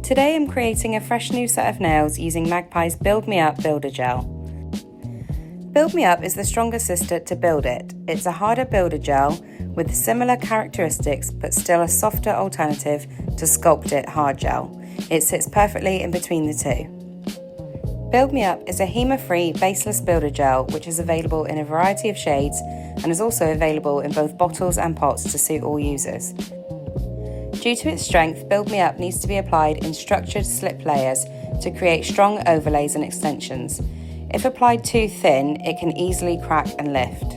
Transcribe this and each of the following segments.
Today I'm creating a fresh new set of nails using Magpie's Build Me Up Builder Gel. Build Me Up is the stronger sister to Build It. It's a harder builder gel with similar characteristics but still a softer alternative to Sculpt It hard gel. It sits perfectly in between the two. Build Me Up is a HEMA-free baseless builder gel which is available in a variety of shades and is also available in both bottles and pots to suit all users. Due to its strength, Build Me Up needs to be applied in structured slip layers to create strong overlays and extensions. If applied too thin, it can easily crack and lift.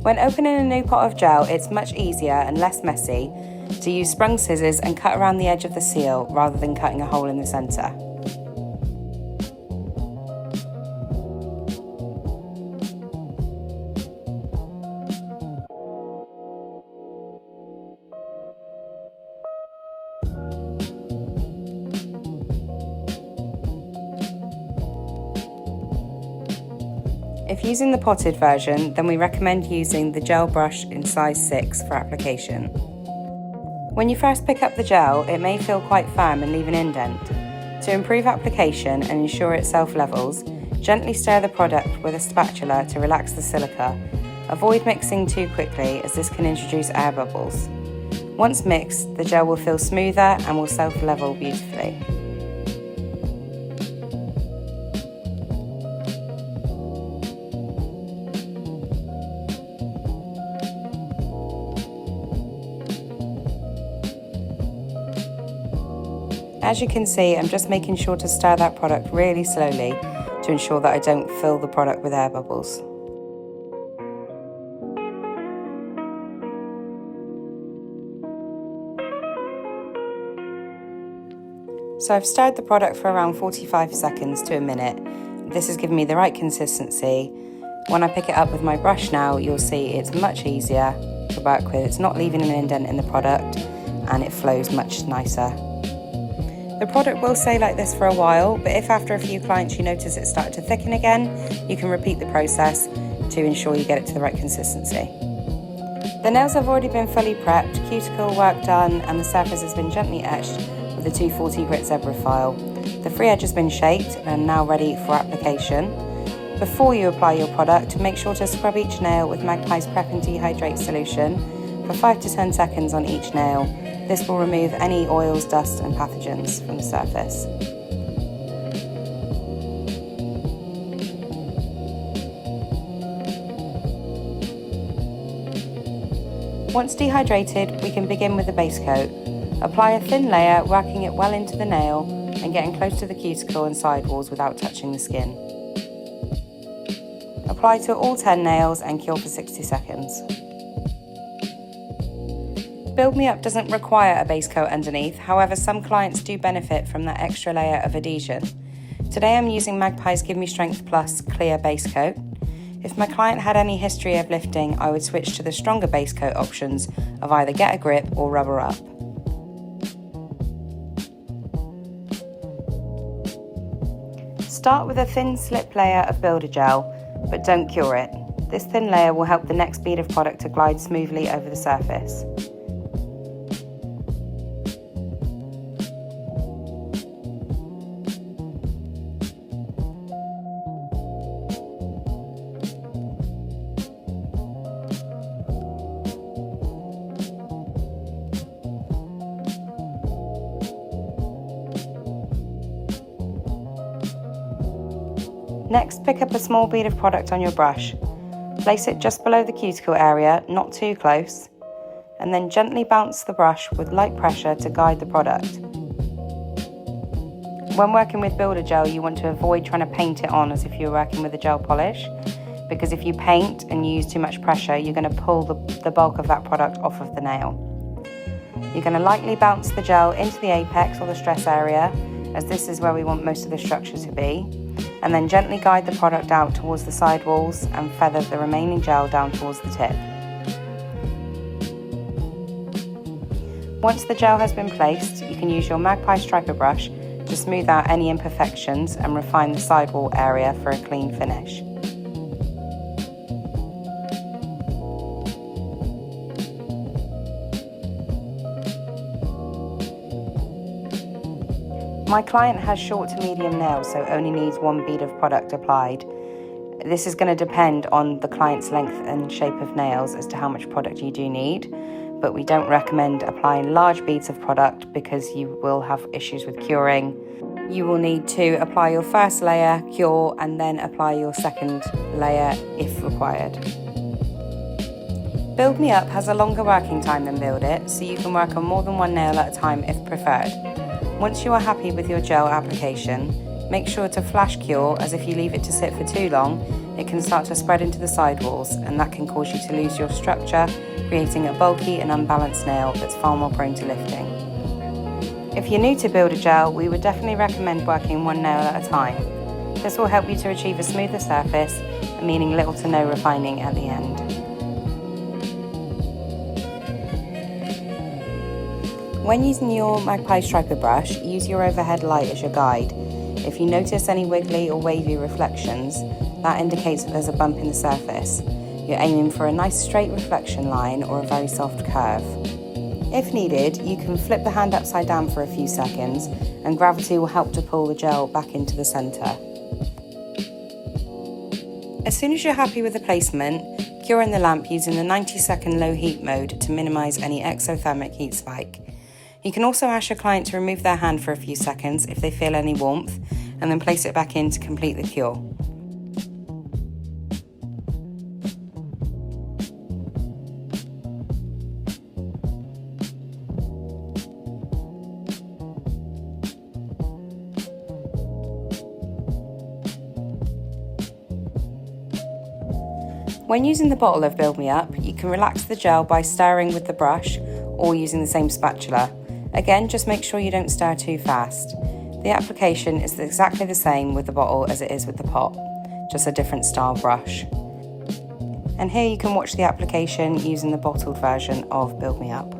When opening a new pot of gel, it's much easier and less messy to use sprung scissors and cut around the edge of the seal rather than cutting a hole in the centre. If using the potted version, then we recommend using the gel brush in size 6 for application. When you first pick up the gel, it may feel quite firm and leave an indent. To improve application and ensure it self-levels, gently stir the product with a spatula to relax the silica. Avoid mixing too quickly as this can introduce air bubbles. Once mixed, the gel will feel smoother and will self-level beautifully. As you can see, I'm just making sure to stir that product really slowly to ensure that I don't fill the product with air bubbles. So I've stirred the product for around 45 seconds to a minute. This has given me the right consistency. When I pick it up with my brush now, you'll see it's much easier to work with. It's not leaving an indent in the product and it flows much nicer. The product will stay like this for a while, but if after a few clients you notice it started to thicken again, you can repeat the process to ensure you get it to the right consistency. The nails have already been fully prepped, cuticle work done, and the surface has been gently etched with a 240 grit zebra file. The free edge has been shaped and now ready for application. Before you apply your product, make sure to scrub each nail with Magpie's Prep and Dehydrate solution for 5 to 10 seconds on each nail. This will remove any oils, dust and pathogens from the surface. Once dehydrated, we can begin with the base coat. Apply a thin layer, working it well into the nail and getting close to the cuticle and sidewalls without touching the skin. Apply to all 10 nails and cure for 60 seconds. Build Me Up doesn't require a base coat underneath, however some clients do benefit from that extra layer of adhesion. Today I'm using Magpie's Give Me Strength Plus clear base coat. If my client had any history of lifting, I would switch to the stronger base coat options of either Get a Grip or Rubber Up. Start with a thin slip layer of builder gel, but don't cure it. This thin layer will help the next bead of product to glide smoothly over the surface. Next, pick up a small bead of product on your brush. Place it just below the cuticle area, not too close, and then gently bounce the brush with light pressure to guide the product. When working with builder gel, you want to avoid trying to paint it on as if you were working with a gel polish, because if you paint and you use too much pressure, you're going to pull the bulk of that product off of the nail. You're going to lightly bounce the gel into the apex or the stress area, as this is where we want most of the structure to be, and then gently guide the product out towards the side walls and feather the remaining gel down towards the tip. Once the gel has been placed, you can use your Magpie striper brush to smooth out any imperfections and refine the sidewall area for a clean finish. My client has short to medium nails, so only needs one bead of product applied. This is going to depend on the client's length and shape of nails as to how much product you do need, but we don't recommend applying large beads of product because you will have issues with curing. You will need to apply your first layer, cure, and then apply your second layer if required. Build Me Up has a longer working time than Build It, so you can work on more than one nail at a time if preferred. Once you are happy with your gel application, make sure to flash cure, as if you leave it to sit for too long, it can start to spread into the sidewalls, and that can cause you to lose your structure, creating a bulky and unbalanced nail that's far more prone to lifting. If you're new to Build a Gel, we would definitely recommend working one nail at a time. This will help you to achieve a smoother surface, meaning little to no refining at the end. When using your Magpie striper brush, use your overhead light as your guide. If you notice any wiggly or wavy reflections, that indicates that there's a bump in the surface. You're aiming for a nice straight reflection line or a very soft curve. If needed, you can flip the hand upside down for a few seconds, and gravity will help to pull the gel back into the centre. As soon as you're happy with the placement, cure in the lamp using the 90-second low heat mode to minimise any exothermic heat spike. You can also ask your client to remove their hand for a few seconds if they feel any warmth, and then place it back in to complete the cure. When using the bottle of Build Me Up, you can relax the gel by stirring with the brush or using the same spatula. Again, just make sure you don't stir too fast. The application is exactly the same with the bottle as it is with the pot, just a different style brush. And here you can watch the application using the bottled version of Build Me Up.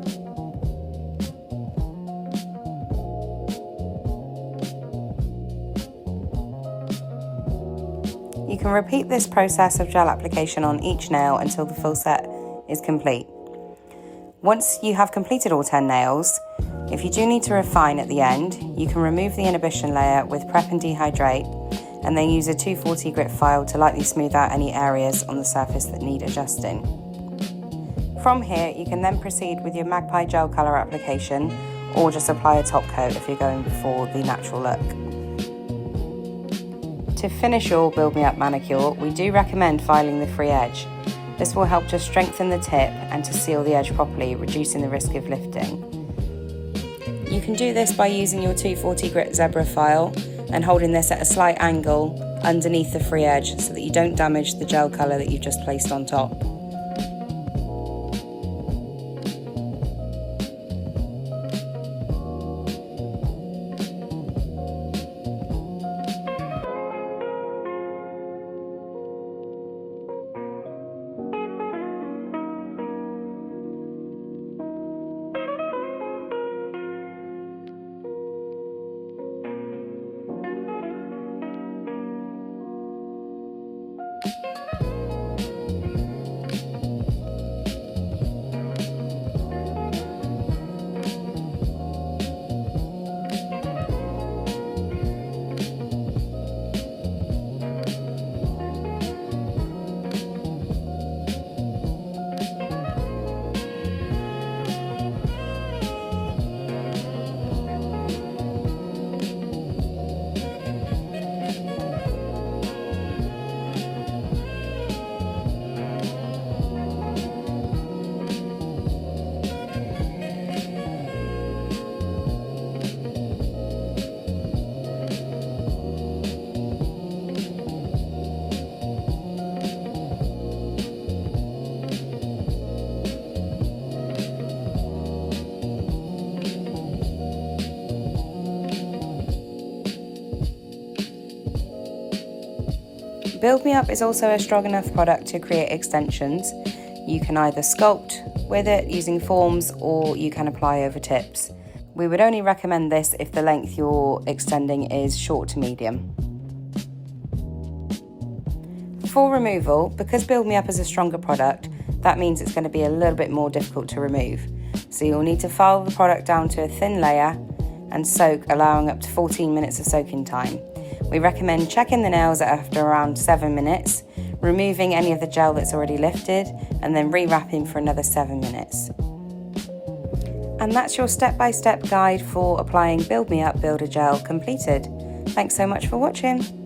You can repeat this process of gel application on each nail until the full set is complete. Once you have completed all 10 nails, if you do need to refine at the end, you can remove the inhibition layer with Prep and Dehydrate, and then use a 240 grit file to lightly smooth out any areas on the surface that need adjusting. From here, you can then proceed with your Magpie gel colour application, or just apply a top coat if you're going for the natural look. To finish your Build Me Up manicure, we do recommend filing the free edge. This will help to strengthen the tip and to seal the edge properly, reducing the risk of lifting. You can do this by using your 240 grit zebra file and holding this at a slight angle underneath the free edge so that you don't damage the gel colour that you've just placed on top. Build Me Up is also a strong enough product to create extensions. You can either sculpt with it using forms, or you can apply over tips. We would only recommend this if the length you're extending is short to medium. For removal, because Build Me Up is a stronger product, that means it's going to be a little bit more difficult to remove. So you'll need to file the product down to a thin layer and soak, allowing up to 14 minutes of soaking time. We recommend checking the nails after around 7 minutes, removing any of the gel that's already lifted, and then rewrapping for another 7 minutes. And that's your step-by-step guide for applying Build Me Up Builder Gel completed. Thanks so much for watching.